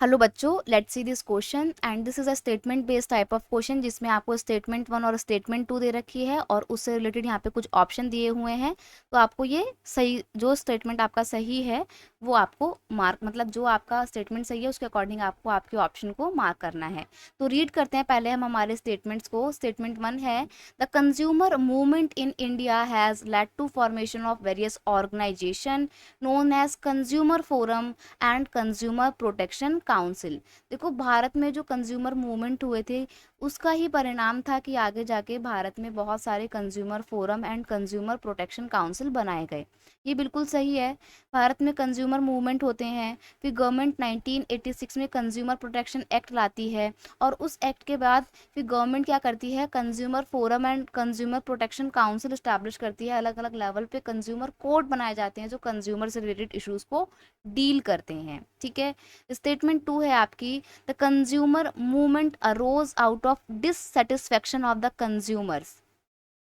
Hello बच्चों, let's see this question and this is a statement based type of question जिसमें आपको statement one और statement to दे रखी है और उससे रिलेटेड यहाँ पे कुछ ऑप्शन दिए हुए हैं। तो आपको ये सही, जो स्टेटमेंट आपका सही है वो आपको मार्क, मतलब जो आपका स्टेटमेंट सही है उसके अकॉर्डिंग आपको आपके ऑप्शन को मार्क करना है। तो रीड करते हैं पहले हम हमारे स्टेटमेंट्स को। स्टेटमेंट वन है, the consumer movement in India has led to formation of various organisation known as consumer forum and consumer protection council. देखो, भारत में जो कंज्यूमर मूवमेंट हुए थे उसका ही परिणाम था कि आगे जाके भारत में बहुत सारे consumer forum and consumer protection council बनाए गए। ये बिल्कुल सही है। भारत में कंज्यूमर मूवमेंट होते हैं, फिर गवर्नमेंट 1986 में कंज्यूमर प्रोटेक्शन एक्ट लाती है और उस एक्ट के बाद फिर गवर्नमेंट क्या करती है, consumer forum and consumer protection council establish करती है। अलग अलग लेवल पे कंज्यूमर कोड बनाए जाते हैं जो कंज्यूमर से रिलेटेड इश्यूज को डील करते हैं। ठीक है। स्टेटमेंट टू है आपकी, the consumer movement arose out of dissatisfaction of the consumers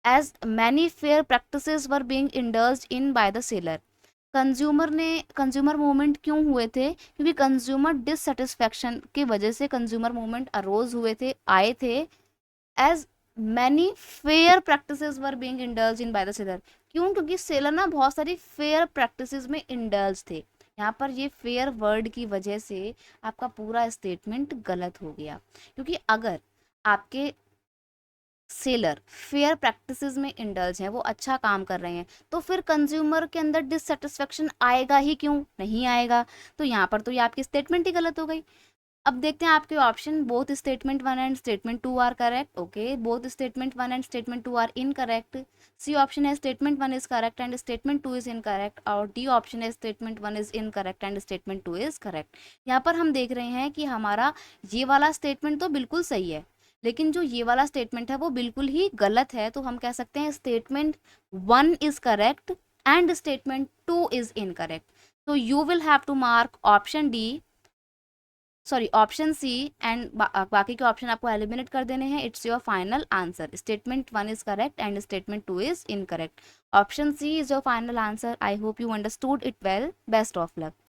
as many fair practices were being indulged in by the seller. Consumer movement क्यों हुए थे? क्योंकि कंज्यूमर डिससेटिस्फैक्शन की वजह से कंज्यूमर मूवमेंट अरोज हुए थे, आए थे। As many fair practices were being indulge in by the seller. क्यों? क्योंकि सेलर ना बहुत सारी फेयर प्रैक्टिसेस में इंडल्ज थे। यहाँ पर ये फेयर वर्ड की वजह से आपका पूरा स्टेटमेंट गलत हो गया। क्योंकि अगर आपके सेलर फेयर प्रैक्टिसेस में इंडल्ज हैं, वो अच्छा काम कर रहे हैं, तो फिर कंज्यूमर के अंदर डिससेटिस्फेक्शन आएगा ही क्यों? नहीं आएगा। तो यहाँ पर तो ये आपकी स्टेटमेंट ही गलत हो गई। अब देखते हैं आपके option. Both statement one and statement two are correct. Okay, both statement one and statement two are incorrect. C option है statement one is correct and statement two is incorrect. और डी ऑप्शन है statement one is incorrect and statement two is correct. यहाँ पर हम देख रहे हैं कि हमारा ये वाला स्टेटमेंट तो बिल्कुल सही है, लेकिन जो ये वाला स्टेटमेंट है वो बिल्कुल ही गलत है। तो हम कह सकते हैं statement one is correct and statement two is incorrect. तो you will have to mark option D, sorry option C, and बाकी के ऑप्शन आपको एलिमिनेट कर देने हैं। It's your final answer. Statement one is correct and statement two is incorrect. Option C is your final answer. I hope you understood it well. Best of luck.